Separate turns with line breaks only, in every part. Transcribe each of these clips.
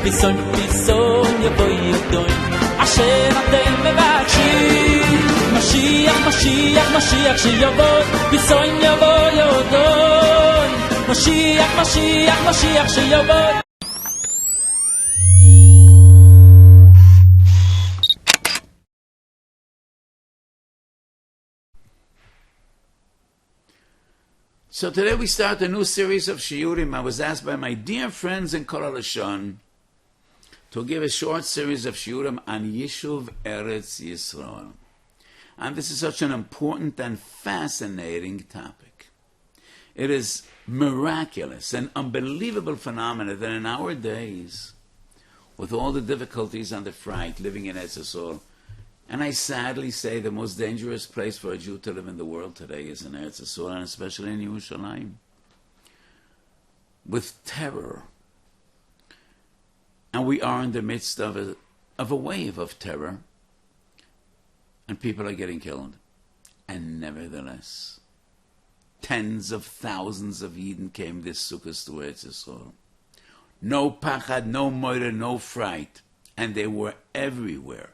Bison yavoy yodoy asher atem mevakshim Mashiach Mashiach Mashiach sheyavoy Bison yavoy yodoy Mashiach Mashiach Mashiach sheyavoy.
So today we start a new series of shiurim. I was asked by my dear friends in Kol HaLashon to give a short series of shiurim on Yishuv Eretz Yisroel. And this is such an important and fascinating topic. It is miraculous and unbelievable phenomena that in our days, with all the difficulties and the fright living in Eretz Yisroel, and I sadly say the most dangerous place for a Jew to live in the world today is in Eretz Yisroel, and especially in Yerushalayim, with terror. And we are in the midst of a wave of terror, and people are getting killed. And nevertheless, tens of thousands of Yidden came this Sukkot to Eretz Yisroel. No pachad, no moira, no fright, and they were everywhere.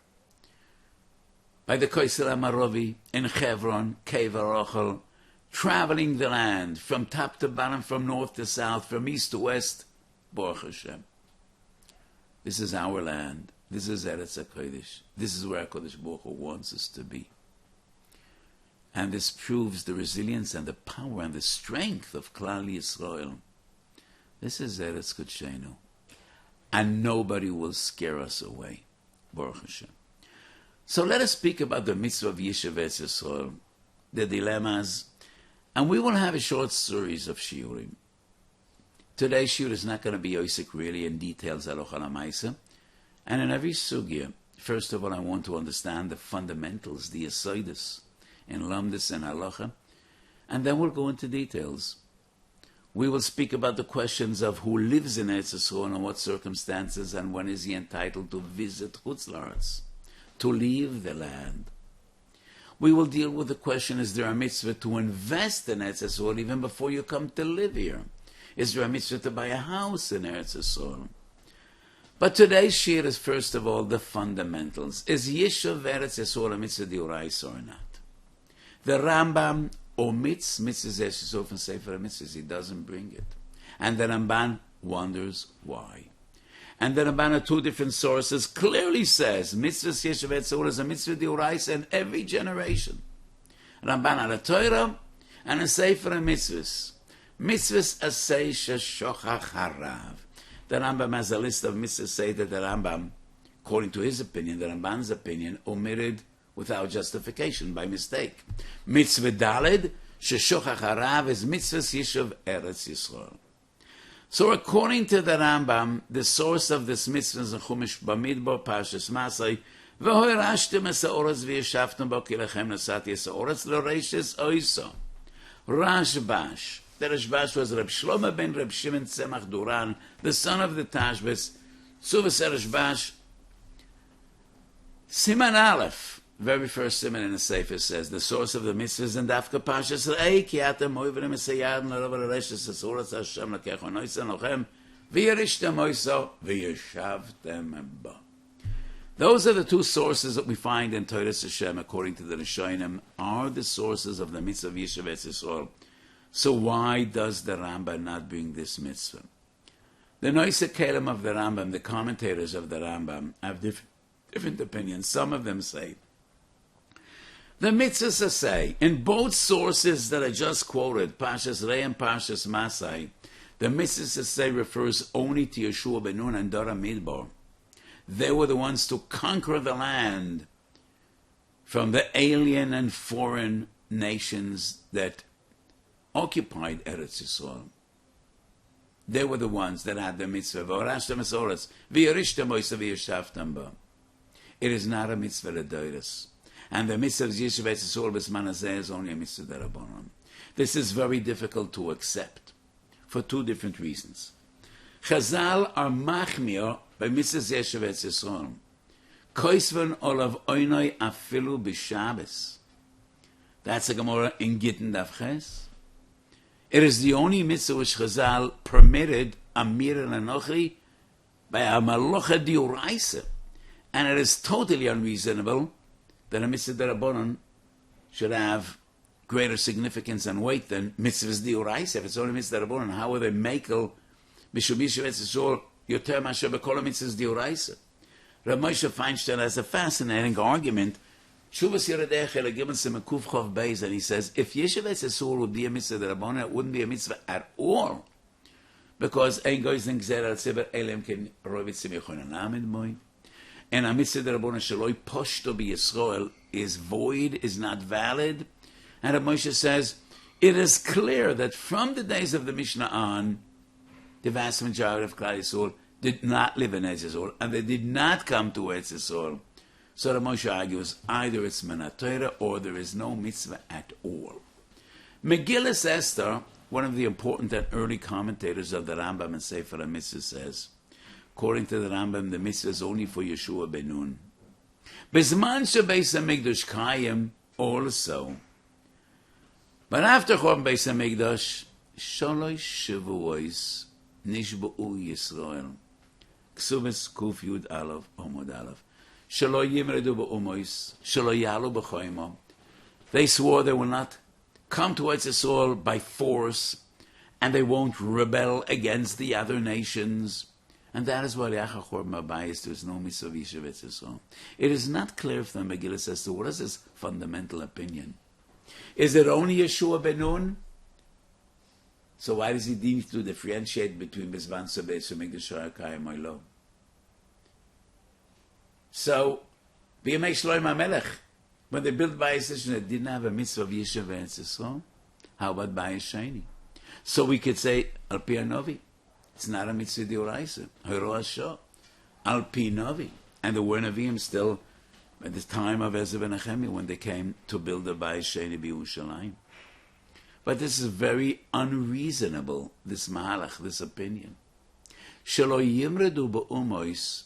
By the Koisel Amarovi, in Hebron, Kever Ochel, traveling the land from top to bottom, from north to south, from east to west. Baruch Hashem. This is our land. This is Eretz HaKodesh. This is where HaKodesh Baruch Hu wants us to be. And this proves the resilience and the power and the strength of Klal Yisroel. This is Eretz Kodshenu. And nobody will scare us away. Baruch Hashem. So let us speak about the mitzvah of Yishuv Eretz Yisroel, the dilemmas, and we will have a short series of shiurim. Today's shiur is not going to be Yosek really in details halacha l'maisa, and in every sugya, first of all I want to understand the fundamentals, the Yesodis, in lamdis and halacha, and then we'll go into details. We will speak about the questions of who lives in Eretz Yisroel and what circumstances, and when is he entitled to visit Chutz La'aretz, to leave the land. We will deal with the question, is there a mitzvah to invest in Eretz Yisroel even before you come to live here? Is there a mitzvah to buy a house in Eretz Yisroel? But today's shiur is first of all the fundamentals. Is Yishuv Eretz Yisroel a mitzvah d'oraisa or not? The Rambam omits mitzvahs Yishuv and Sefer HaMitzvahs. He doesn't bring it. And the Ramban wonders why. And the Ramban of two different sources clearly says mitzvahs Yishuv Eretz Yisroel is a mitzvah d'oraisa in every generation. Ramban al Torah and a Sefer HaMitzvahs. Mitzvahs asay sheshochach harav. The Rambam has a list of mitzvahs say that the Rambam, according to his opinion, the Ramban's opinion, omitted without justification, by mistake. Mitzvah daled sheshochach harav is mitzvahs Yishuv Eretz Yisroel. So according to the Rambam, the source of this mitzvah is in Chumash Bamidbar, Parshas Masai, v'hoirashtem es ha'oretz v'yeshavtem bo ki lechem nasati es ha'oretz l'reishes oiso. Rashbash. The Rashbash was Reb Shlomo ben Reb Shimon Tzemach Duran, the son of the Tashbis. Tzuvas Rashbash. Siman Aleph, very first siman in the Sefer says, the source of the mitzvahs in Dafka Pashas Re'ei, ki atem oivrim esayadn l'rov l'reshes esoretz Hashem l'kecho noisen lochem, v'yerishtem oiso, v'yeshavtem bo. Those are the two sources that we find in Torah Hashem, according to the Rishonim, are the sources of the mitzvah of Yishuv Eretz Yisroel. So why does the Rambam not bring this mitzvah? The Noisei Kelim of the Rambam, the commentators of the Rambam, have different opinions. Some of them say The mitzvahs say, in both sources that I just quoted, Parshas Rei and Parshas Masai, the mitzvahs say refers only to Yeshua ben Nun and Dora Midbar. They were the ones to conquer the land from the alien and foreign nations that occupied Eretz Yisrael. They were the ones that had the mitzvah. It is not a mitzvah l'doros. And the mitzvah of Yishuv Yisroel b'zman hazeh is only a mitzvah d'Rabbanan. This is very difficult to accept for two different reasons. Chazal are machmir by mitzvah Yishuv Yisroel. Koisven olav oinoi afilu b'Shabbos. That's a Gemara in Gittin Daf Ches. It is the only mitzvah which Chazal permitted Amir and Anochi by a Malocha Diuraisa. And it is totally unreasonable that a mitzvah d'Rabbanan should have greater significance and weight than mitzvahs Diuraisa. If it's only mitzvah d'Rabbanan, how are they makel Mishum Yishuv Yisroel yoter masher b'kol mitzvahs Diuraisa? Rav Moshe Feinstein has a fascinating argument. Shuvas Yeredech Gimel Simekuf Chov Beis, and he says, if Yishuv Yisroel would be a mitzvah d'Rabbanan, it wouldn't be a mitzvah at all. Because ein goyz den gzer al tziver elem ken rovit sim yochon anamid moi. And a mitzvah d'Rabbanan shaloi poshto bi Yisroel is void, is not valid. And Rav Moshe says, it is clear that from the days of the Mishnah on, the vast majority of Klal Yisrael did not live in Eretz Yisrael, and they did not come to Eretz Yisrael. So Rav Moshe argues, either it's Menat Torah or there is no mitzvah at all. Megillas Esther, one of the important and early commentators of the Rambam and Sefer HaMitzvah, says, according to the Rambam, the mitzvah is only for Yeshua ben Nun. Bezman shebeis HaMikdash Kayim also. But after Chorban Beis HaMikdash, Shalosh Shavuos Nishba'u Yisroel. Ksubis Kuf Yud Aleph Omod Aleph. Shelo Yimredu Ba'umois. Shelo Yalu B'choimo. They swore they will not come to Eretz Yisrael by force, and they won't rebel against the other nations. And that is why Yachar Chorban Bayis there is no mitzvah Yishuv Eretz Yisrael. It is not clear from the Megillah as to what is his fundamental opinion. Is it only Yeshua ben Nun? So why does he need to differentiate between Bezvan Sabes and Megdashar Kayim Oilo? So, B'yamei Shlomo HaMelech, when they built Bayis, they didn't have a mitzvah of Yishuv Eretz Yisrael. How about Bayis Sheni? So we could say, Al Pi Novi, it's not a mitzvah D'Oraisa. Hiro Hasho, Al Pi Novi. And there were Nevi'im still at the time of Ezra and Nehemiah when they came to build the Bayis Sheni B'Yerushalayim. But this is very unreasonable, this mahalach, this opinion. Shelo yimredu ba'umois,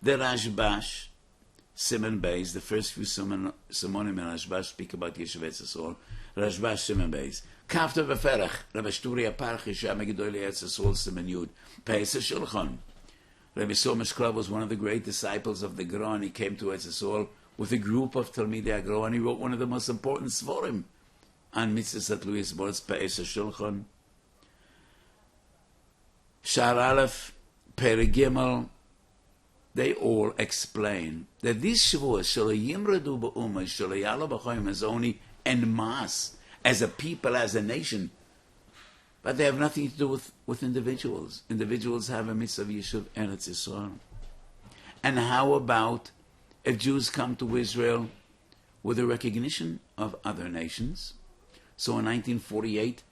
the Rashbash, Siman Beis, the first few Simonim in Rashbash speak about Yishuv Yisroel, Rashbash Siman Beis. Kafta v'ferach, Rabbi Shturi Aparchi, Sham Gedol Yisroel Siman Yud, Peisa Shulchan. Rabbi Somesh Krav was one of the great disciples of the Gra, and he came to Yisroel with a group of Talmidei Agro, and he wrote one of the most important Svarim on Mitzvahs at Louis Boris Peisa Shulchan. Shar Aleph, Perek Gimel, they all explain that these Shavuos, Shelo Yimredu Ba'umah, Shelo Yalu B'choim, is only en masse, as a people, as a nation. But they have nothing to do with individuals. Individuals have a mitzvah of Yishuv Eretz Yisrael. And how about if Jews come to Israel with a recognition of other nations? So in 1948,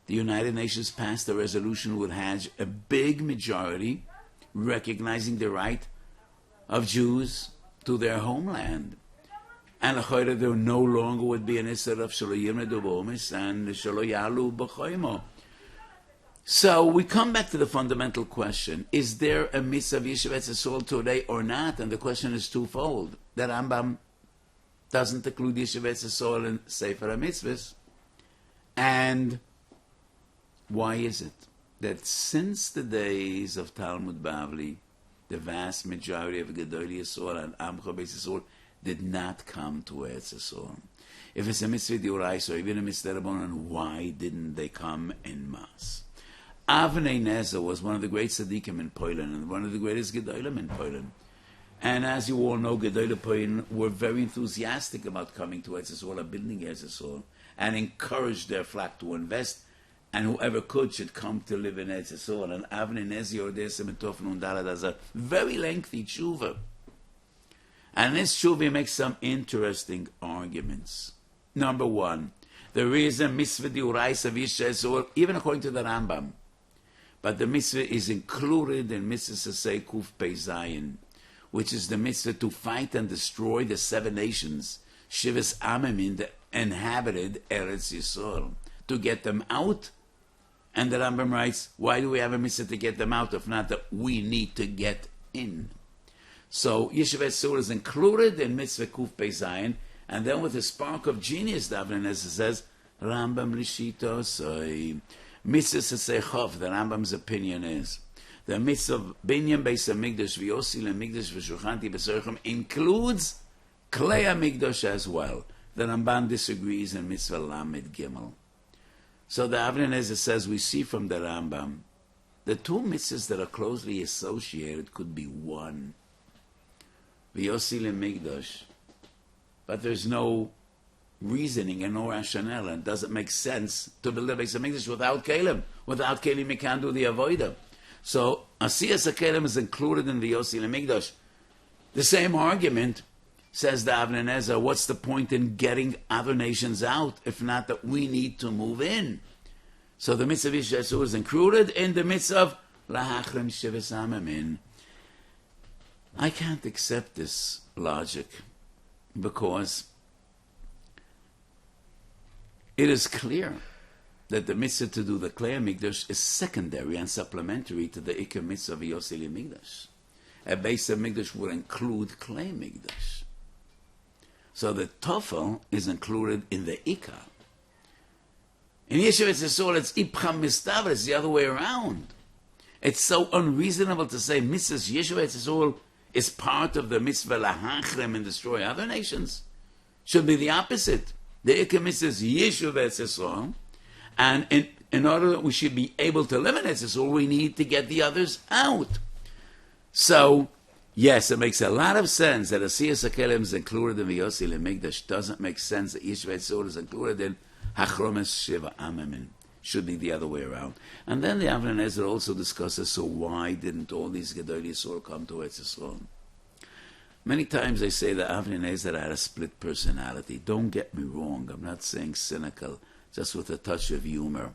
the United Nations passed a resolution with Hajj, a big majority, recognizing the right of Jews to their homeland. And there no longer would be an Isser of Shelo Yimredu Ba'umis and Shelo Yalu B'choimo. So we come back to the fundamental question, is there a mitzvah of Yishuv Yisroel today or not? And the question is twofold. The Rambam doesn't include Yishuv Yisroel in Sefer HaMitzvahs. And why is it that since the days of Talmud Bavli, the vast majority of Gedolei Yisrael and Amcha Beis Yisrael did not come to Eretz Yisrael? If it's a mitzvah d'oraisa or even a mitzvah d'Rabbanan, why didn't they come en masse? Avnei Nezer was one of the great tzaddikim in Poland and one of the greatest Gedolim in Poland. And as you all know, Gedolei Poin were very enthusiastic about coming to Eretz Yisrael and building Eretz Yisrael, and encouraged their flock to invest, and whoever could should come to live in Eretz Yisrael. And Avnei Nezi Yordei Tofan Undala does a very lengthy tshuva. And in this tshuva he makes some interesting arguments. Number one, there is a mitzvah diurais of Yisroel, even according to the Rambam. But the mitzvah is included in Mitzvah Sasei Kuf Pei Zayin, which is the mitzvah to fight and destroy the 7 nations, Shivas Amamim, that inhabited Eretz Yisrael, to get them out. And the Rambam writes, why do we have a mitzvah to get them out, if not that we need to get in? So Yishuv Yisrael is included in Mitzvah Kuf Pei Zayin, and then with a spark of genius, Davin, as it says, Rambam Lishito Soy, Mitzvah Sasei Chov, the Rambam's opinion is, the mitzvah of Binyan Beis HaMikdash V'Yosi LeMikdash V'Shulchanti B'Sorchem includes Klei HaMikdash as well. The Ramban disagrees in Mitzvah Lamed Gimel. So the Avnei Nezer says, we see from the Rambam, the 2 mitzvahs that are closely associated could be one. V'Yosi LeMikdash. But there's no reasoning and no rationale, and it doesn't make sense to build a Beis HaMikdash without Kelim. Without Kelim, you can't do the Avodah. So, Asiyas HaKelim is included in the Yosi LeMikdash. The same argument, says the Avnei Nezer, what's the point in getting other nations out, if not that we need to move in? So the mitzvah of Yishuv is included in the mitzvah of Lahachrim Shivas Amamim. I can't accept this logic, because it is clear that the mitzvah to do the Klei HaMikdash is secondary and supplementary to the Ikar mitzvah of Yosi LeMikdash. A Beis HaMikdash would include Klei HaMikdash. So the Tofel is included in the Ikar. In Yeshiva Yisroel, it's Ipcham Mistaver, it's the other way around. It's so unreasonable to say Mitzvahs Yeshiva Yisroel is part of the mitzvah Lahachrem and destroy other nations. Should be the opposite. The Ikar mitzvah is Yeshiva Yisroel, and in order that we should be able to live in Eretz Yisrael, we need to get the others out. So, yes, it makes a lot of sense that Asiyas HaKelim is included in the Yosi LeMikdash. Doesn't make sense that Yishuv Yisrael is included in Hachromes Shiva Amamim. Should be the other way around. And then the Avnei Nezer also discusses, so why didn't all these Gedolei Yisrael come to Eretz Yisrael? Many times they say that Avnei Nezer had a split personality. Don't get me wrong, I'm not saying cynical, just with a touch of humor.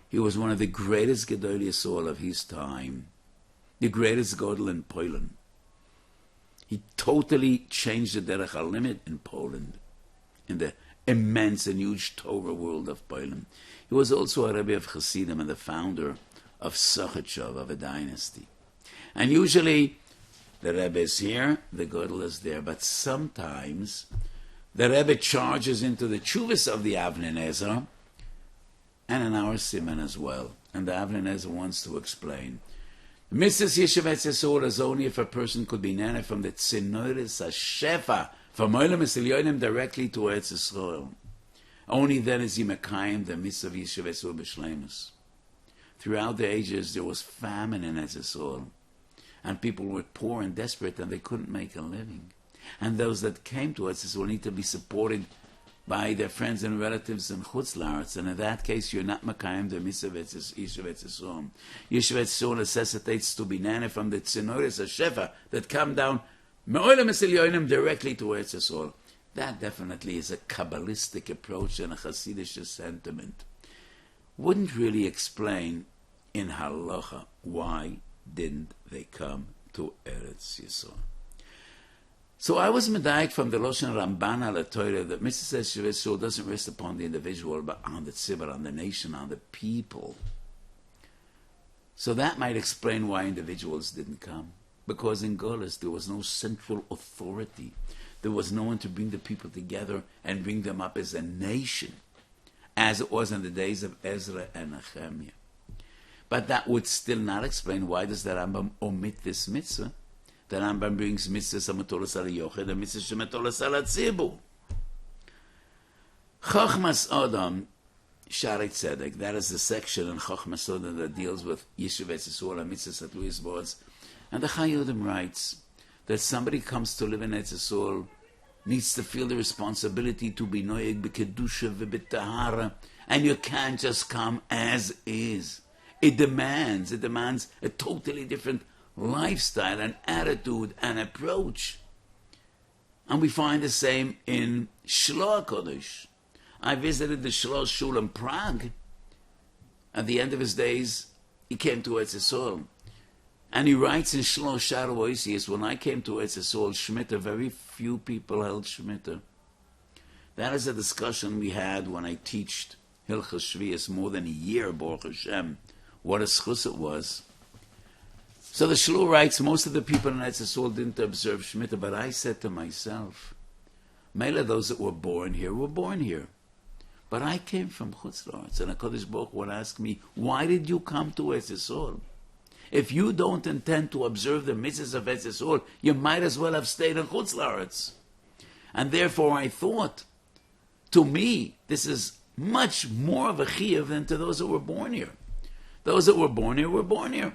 He was one of the greatest Gedolei Yisrael of his time, the greatest Godel in Poland. He totally changed the Derech HaLimit in Poland, in the immense and huge Torah world of Poland. He was also a Rebbe of Chassidim and the founder of Sochotchov, of a dynasty. And usually the Rebbe is here, the Godel is there, but sometimes the Rebbe charges into the tshuvas of the Avnei Nezer, and in our Siman as well. And the Avnei Nezer wants to explain. Mitzvahs Yishuv Yisroel is only if a person could be nana from the Tzinoris HaShefa, from Olam Esilyonim directly to Eretz Yisroel. Only then is he Mekayim, the mitzvah of Yishuv Yisroel B'Shleimus. Throughout the ages there was famine in Eretz Yisroel, and people were poor and desperate and they couldn't make a living. And those that came to Eretz Yisroel need to be supported by their friends and relatives in Chutz La'aretz, and in that case you're not Makayim the mitzvah of Yishuv Yisroel. Yishuv Yisroel necessitates to be nana from the Tzinoris HaShefa that come down Me'olam Esilyonim directly to Eretz Yisroel. That definitely is a Kabbalistic approach and a Hasidic sentiment. Wouldn't really explain in Halacha why didn't they come to Eretz Yisroel. So I was medayik from the Loshen Ramban al Torah that Mitzvah Yisroel doesn't rest upon the individual, but on the tzibur, on the nation, on the people. So that might explain why individuals didn't come. Because in Golis there was no central authority. There was no one to bring the people together and bring them up as a nation, as it was in the days of Ezra and Nehemiah. But that would still not explain why does the Rambam omit this mitzvah. The Rambam brings mitzvahs amatolas al yochid and mitzvahs amatolas al tzibur. Chochmas Adam Shari Tzedek, that is the section in Chochmas Adam that deals with Yishuv Yisroel and mitzvahs at Louis Boaz. And the Chayyudim writes that somebody comes to live in Eretz Yisrael needs to feel the responsibility to be noyeg b'kedusha v'b'tahara, and you can't just come as is. It demands a totally different lifestyle and attitude and approach. And we find the same in Shlo HaKodesh. I visited the Shlo Shul in Prague. At the end of his days, he came to Eretz Yisrael. And he writes in Shlo Shar Weiss, when I came to Eretz Yisrael, Shemitah, very few people held Shemitah. That is a discussion we had when I taught Hilchos Shvius more than a year, Baruch Hashem. What a schus it was. So the Shlu writes, most of the people in Eretz Yisrael didn't observe Shemitah, but I said to myself, Mela, those that were born here. But I came from Chutz La'aretz, and HaKadosh Baruch Hu would ask me, why did you come to Eretz Yisrael? If you don't intend to observe the mitzvahs of Eretz Yisrael, you might as well have stayed in Chutz La'aretz. And therefore I thought, to me, this is much more of a chiyuv than to those that were born here. Those that were born here were born here.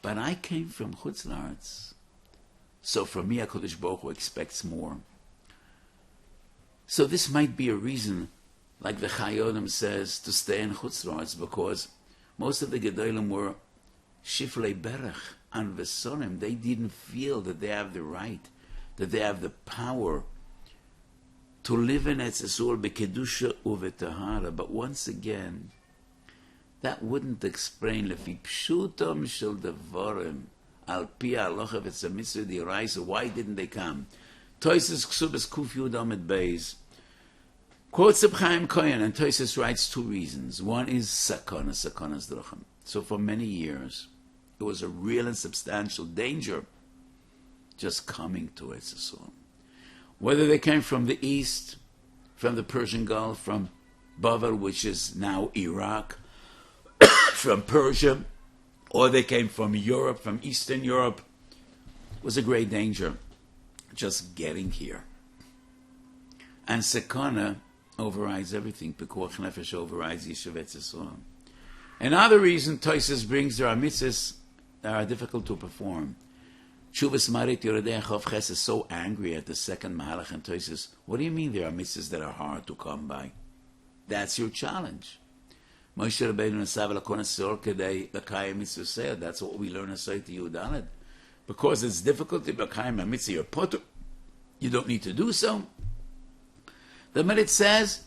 But I came from Chutz La'aretz. So from me, HaKadosh Baruch Hu expects more. So this might be a reason, like the Chayonim says, to stay in Chutz La'aretz, because most of the Gedolim were Shiflei Berach and Vesonim. They didn't feel that they have the right, that they have the power to live in Eretz Yisrael b'kedusha u'v'tahara. But once again, that wouldn't explain lefi pshutom shel devarim al pi halacha v'tzamitzvah d'oraisa. Why didn't they come? Toises Ksubas Kuf Yud Amid Beis quotes Reb Chaim Kohen, and Toises writes two reasons. One is sakonas drachim. So for many years, it was a real and substantial danger just coming to Eretz Yisrael. Whether they came from the east, from the Persian Gulf, from Bavel, which is now Iraq, from Persia, or they came from Europe, from Eastern Europe, it was a great danger just getting here. And Sekana overrides everything. Pekuach Nefesh overrides Yishuv Eretz Yisrael. Another reason Toises brings, there are mitzvahs that are difficult to perform. Shuvas Marit Yoredei Chav Ches is so angry at the second Mahalach, and Toises, what do you mean there are mitzvahs that are hard to come by? That's your challenge. Moshe Rabbeinu Nasav Lakon Asor Kedei L'Kayim Mitzvah. That's what we learn aside to Yudalad. Because it's difficult to L'Kayim HaMitzvah, you're potter. You don't need to do so. The minute says,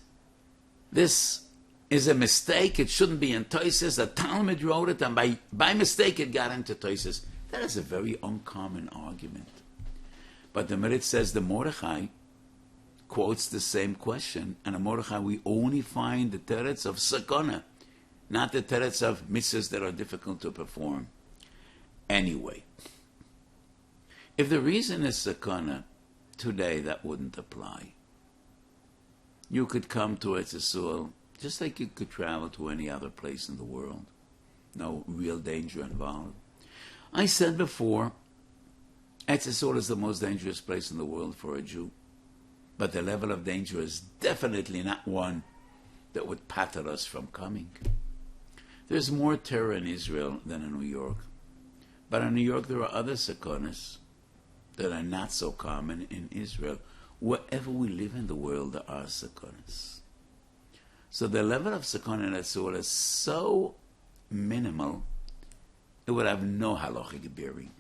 this is a mistake, it shouldn't be in Toises. The Talmud wrote it, and by mistake it got into Toises. That is a very uncommon argument. But the minute says the Mordechai quotes the same question, and in Mordechai we only find the teretz of sakana, not the teretz of mitzvahs that are difficult to perform. Anyway, if the reason is sakana, today that wouldn't apply. You could come to Eretz Yisrael just like you could travel to any other place in the world. No real danger involved. I said before, Eretz Yisrael is the most dangerous place in the world for a Jew. But the level of danger is definitely not one that would patter us from coming. There's more terror in Israel than in New York. But in New York there are other sakonas that are not so common in Israel. Wherever we live in the world, there are sakonas. So the level of sakona in Israel is so minimal, it would have no halachic bearing.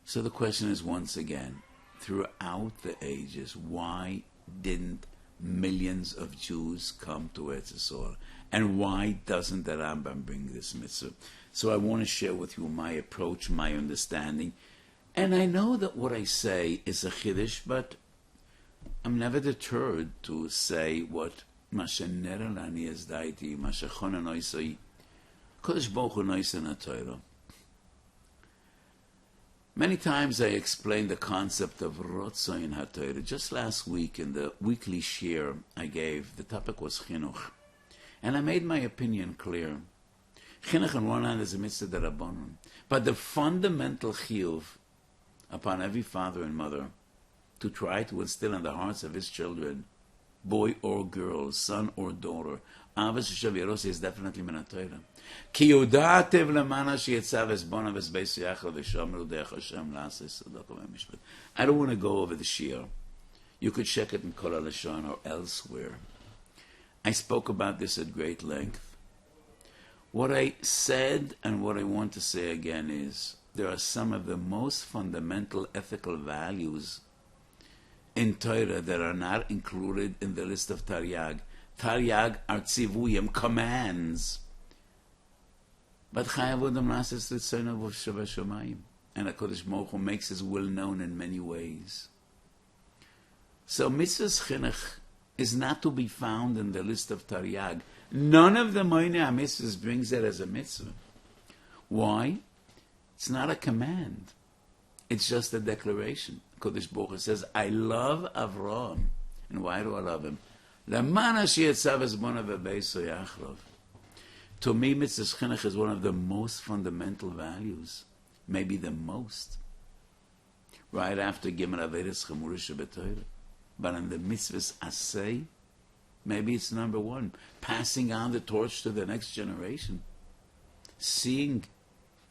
So the question is once again, throughout the ages, why didn't millions of Jews come to Eretz Yisrael? And why doesn't the Rambam bring this mitzvah? So I want to share with you my approach, my understanding. And I know that what I say is a chiddush, but I'm never deterred to say what Masha Nerelani is daiti, Masha Chona Noisai, Kodesh Baruch Hu Noisen HaTorah. Many times I explain the concept of Rotzoin HaTorah. Just last week in the weekly Shiur I gave, the topic was Chinuch. And I made my opinion clear. Chinuch on one hand is a mitzvah d'Rabbanan, but the fundamental chiyuv upon every father and mother to try to instill in the hearts of his children boy or girl, son or daughter. Avos Shaviros is definitely min haTorah. Ki yudatev lemana sheyetzav es bonav es beis yachad v'shamru derech Hashem la'aseh tzedakah v'mishpat. I don't want to go over the Shiur. You could check it in Kol HaLashon or elsewhere. I spoke about this at great length. What I said and what I want to say again is there are some of the most fundamental ethical values in Torah that are not included in the list of Taryag. Taryag are tzivuyim, commands. But chayav adam lases ritzonav v'shavashamayim. And HaKadosh Baruch Hu makes His will known in many ways. So Mitzvah's chinuch is not to be found in the list of Taryag. None of the Moinei HaMitzvahs brings it as a mitzvah. Why? It's not a command. It's just a declaration. Kodesh Baruch Hu says, I love Avraham. And why do I love him? Lemana sheyetzav es bonav beis yachad. To me, Mitzvah's chinuch is one of the most fundamental values. Maybe the most. Right after Gimel Averis Chamura Sheb'Torah. But in the Mitzvah's Asay, maybe it's number one. Passing on the torch to the next generation. Seeing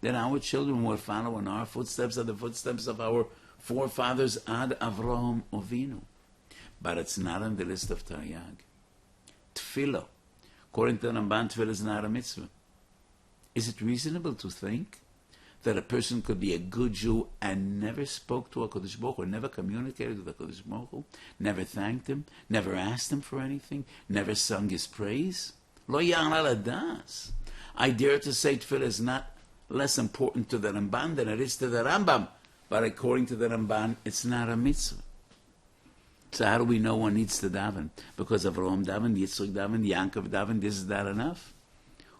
that our children will follow in our footsteps and the footsteps of our forefathers Ad Avraham Avinu. But it's not on the list of Taryag. Tefillah. According to the Ramban, Tefillah is not a mitzvah. Is it reasonable to think that a person could be a good Jew and never spoke to HaKadosh Baruch Hu, never communicated with HaKadosh Baruch Hu, never thanked Him, never asked Him for anything, never sung His praise? Lo ya'al adas. I dare to say Tefillah is not less important to the Ramban than it is to the Rambam. But according to the Ramban, it's not a mitzvah. So how do we know one needs to daven? Because Avraham daven, Yitzchak daven, Yaakov daven, is that enough?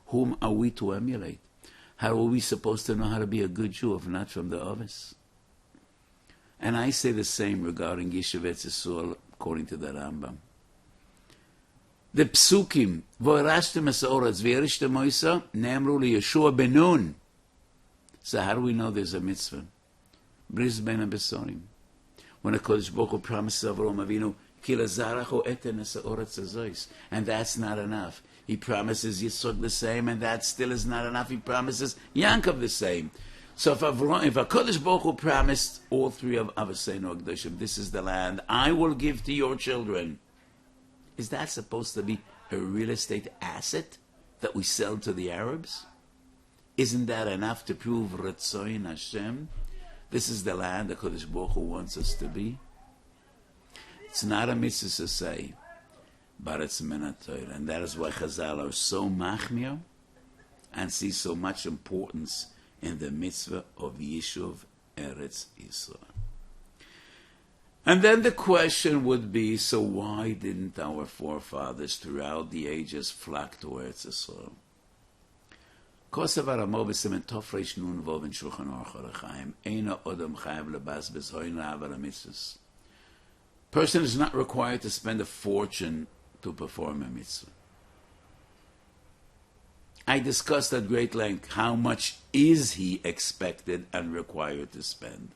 Whom are we to emulate? How are we supposed to know how to be a good Jew if not from the Ovis? And I say the same regarding Yishuv Yisroel according to the Rambam. The Psukim, V'orashtem es ha'oretz v'yerishtem Moisa, ne'emru liYeshua ben Nun. So how do we know there's a mitzvah? Bris ben HaBesorim. When a Kodesh Baruch Hu promises Avraham Avinu, Ki lazaracho eten es ha'oretz hazois. And that's not enough. He promises Yesod the same, and that still is not enough. He promises Yaakov the same. So if HaKadosh Baruch Hu promised all three of Avaseinu HaKadoshim, this is the land I will give to your children, is that supposed to be a real estate asset that we sell to the Arabs? Isn't that enough to prove Retzoin Hashem? This is the land that HaKadosh Baruch Hu wants us to be. It's not a mitzvah to say, but it's min haTorah, and that is why Chazal are so machmir and see so much importance in the mitzvah of Yishuv Eretz Yisroel. And then the question would be, so why didn't our forefathers throughout the ages flock to Eretz Yisroel? Kosev Aramo b'simen Tofresh Nun Vov in Shulchan Aruch HaChaim Eino Odom Chayav Lebasbes Hoin La'avar HaMitzvos. Person is not required to spend a fortune to perform a mitzvah. I discussed at great length how much is he expected and required to spend.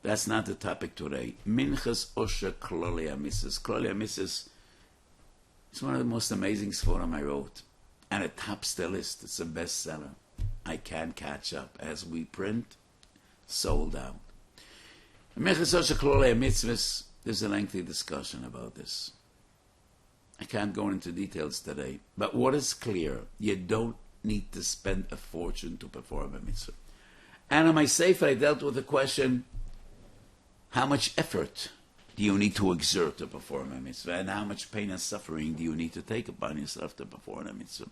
That's not the topic today. Minchas Osher Klolei HaMitzvos. Klolei HaMitzvos is one of the most amazing Sforim I wrote. And it tops the list. It's a bestseller. I can't catch up. As we print, sold out. Minchas Osher Klolei HaMitzvos, there's a lengthy discussion about this. I can't go into details today. But what is clear, you don't need to spend a fortune to perform a mitzvah. And in my sefer, I dealt with the question, how much effort do you need to exert to perform a mitzvah? And how much pain and suffering do you need to take upon yourself to perform a mitzvah?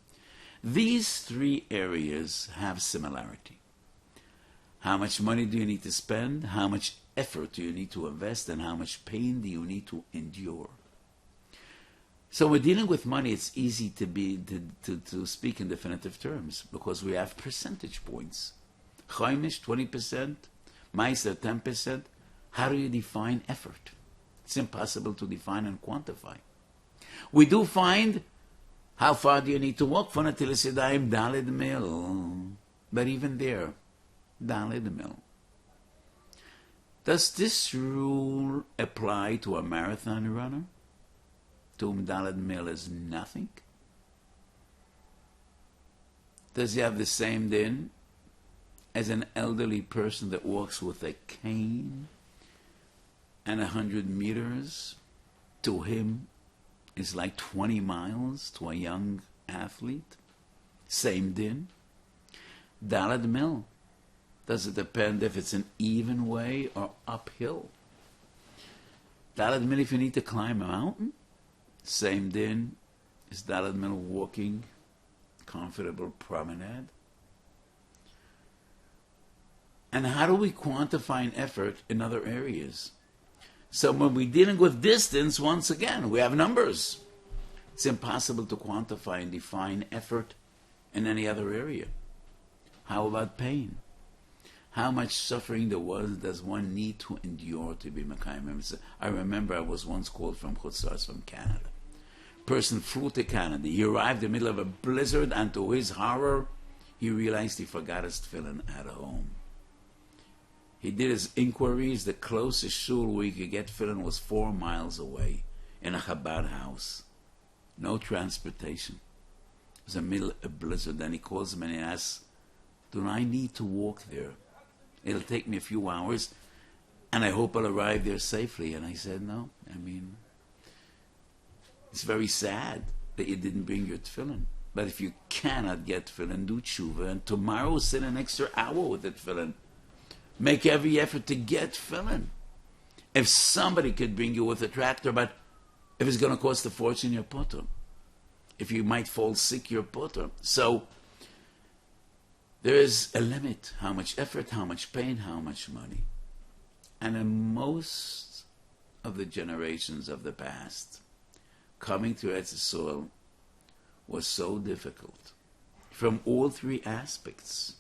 These three areas have similarity. How much money do you need to spend? How much effort do you need to invest? And how much pain do you need to endure? So when dealing with money, it's easy to speak in definitive terms because we have percentage points. Chaimish, 20%, Meiser, 10%. How do you define effort? It's impossible to define and quantify. We do find how far do you need to walk from Natilas Yadayim, Daled Mil. But even there, Daled Mil. Does this rule apply to a marathon runner? to whom Daled Mil is nothing? Does he have the same din as an elderly person that walks with a cane and 100 meters to him is like 20 miles to a young athlete? Same din. Daled Mil. Does it depend if it's an even way or uphill? Daled Mil if you need to climb a mountain? Same din. Is Daled Mil walking comfortable promenade? And how do we quantify an effort in other areas? So when we're dealing with distance, once again, we have numbers. It's impossible to quantify and define effort in any other area. How about pain? How much suffering does one need to endure to be Mekayim? I remember I was once called from Chutzars, from Canada. Person flew to Canada. He arrived in the middle of a blizzard, and to his horror, he realized he forgot his tefillin at home. He did his inquiries. The closest shul where he could get tefillin was 4 miles away, in a Chabad house. No transportation. It was a middle of a blizzard. Then he calls him and he asks, do I need to walk there? It'll take me a few hours, and I hope I'll arrive there safely. And I said, no. I mean, it's very sad that you didn't bring your tefillin. But if you cannot get tefillin, do tshuva, and tomorrow sit an extra hour with the tefillin. Make every effort to get tefillin. If somebody could bring you with a tractor, but if it's going to cost a fortune, you're potter. If you might fall sick, you're potter. So there is a limit. How much effort, how much pain, how much money. And in most of the generations of the past, coming to Eretz Yisroel was so difficult from all three aspects.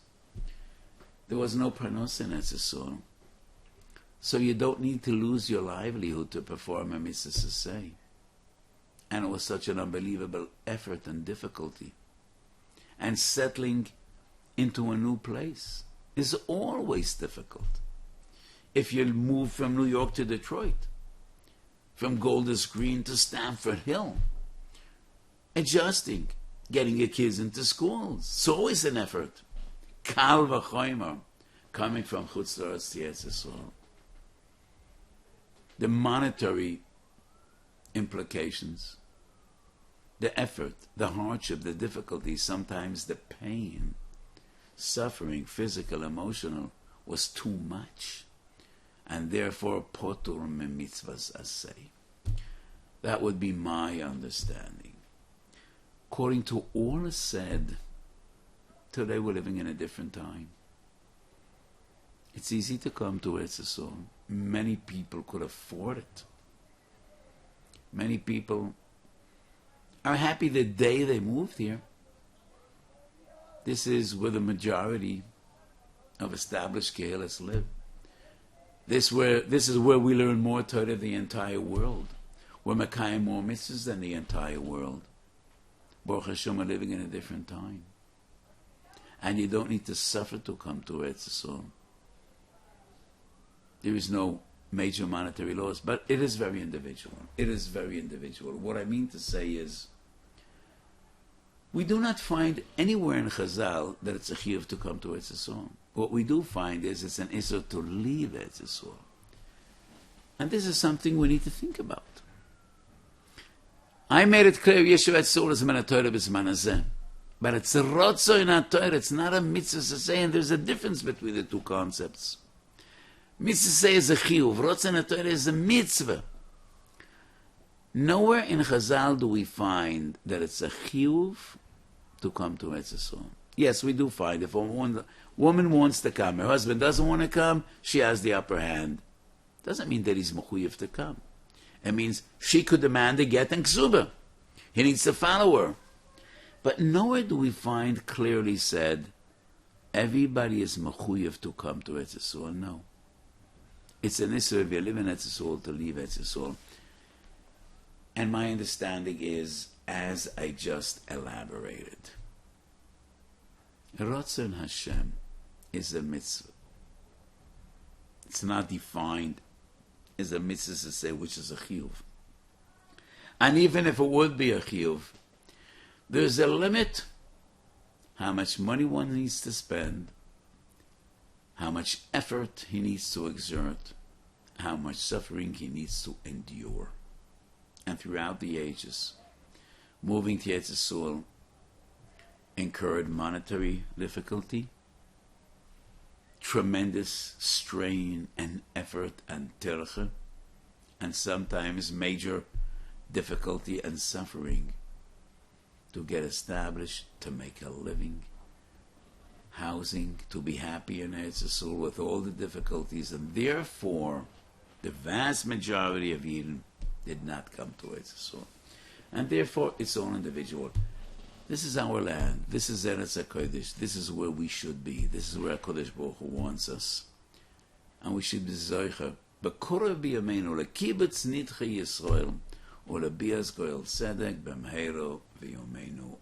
There was no parnos in Eretz Yisroel. So you don't need to lose your livelihood to perform a mitzvah. And it was such an unbelievable effort and difficulty. And settling into a new place is always difficult. If you move from New York to Detroit, from Golders Green to Stamford Hill, adjusting, getting your kids into schools, it's always an effort. Kal v'chomer, coming from Chutz La'aretz to Eretz Yisroel. The monetary implications, the effort, the hardship, the difficulty, sometimes the pain, suffering, physical, emotional, was too much. And therefore, potur me mitzvahs asay. That would be my understanding. According to all is said, today we're living in a different time. It's easy to come to Eretz Yisroel. Many people could afford it. Many people are happy the day they moved here. This is where the majority of established Kehilas live. This is where we learn more Torah than the entire world. We're Mekayim more mitzvahs than the entire world. Baruch Hashem, we're living in a different time. And you don't need to suffer to come to Eretz Yisroel. There is no major monetary laws, but it is very individual. It is very individual. What I mean to say is, we do not find anywhere in Chazal that it's a chiyuv to come to Eretz Yisroel. What we do find is it's an issur to leave Eretz Yisroel. And this is something we need to think about. I made it clear, Yeshuv Etzur is man Torah b'zman hazeh. But it's a rotzo in Torah, it's not a mitzvah to say, and there's a difference between the two concepts. Mitzvah say is a chiyuv, rotzo in Torah is a mitzvah. Nowhere in Chazal do we find that it's a chiyuv to come to Eretz Yisroel. Yes, we do find if a woman wants to come, her husband doesn't want to come, she has the upper hand. Doesn't mean that he's mechuyev to come. It means she could demand a get and ksuba. He needs to follow her. But nowhere do we find clearly said, everybody is mechuyev to come to Eretz Yisroel. No. It's an issur if you live in Eretz Yisroel to leave Eretz Yisroel. And my understanding is, as I just elaborated, Ratzon Hashem is a mitzvah. It's not defined as a mitzvah to say which is a chiyuv. And even if it would be a chiyuv, there's a limit how much money one needs to spend, how much effort he needs to exert, how much suffering he needs to endure. And throughout the ages, moving to Yisroel incurred monetary difficulty, tremendous strain and effort and tirche, and sometimes major difficulty and suffering to get established, to make a living, housing, to be happy in Eretz with all the difficulties, and therefore the vast majority of Eden did not come to Eretz, and therefore it's all individual. This is our land. This is Eretz HaKodesh. This is where we should be. This is where HaKadosh Baruch Hu wants us, and we should be zoicha b'korah b'yameinu lekibutz nidche Yisroel ולביאס גואל צדק במהרו ויומנו.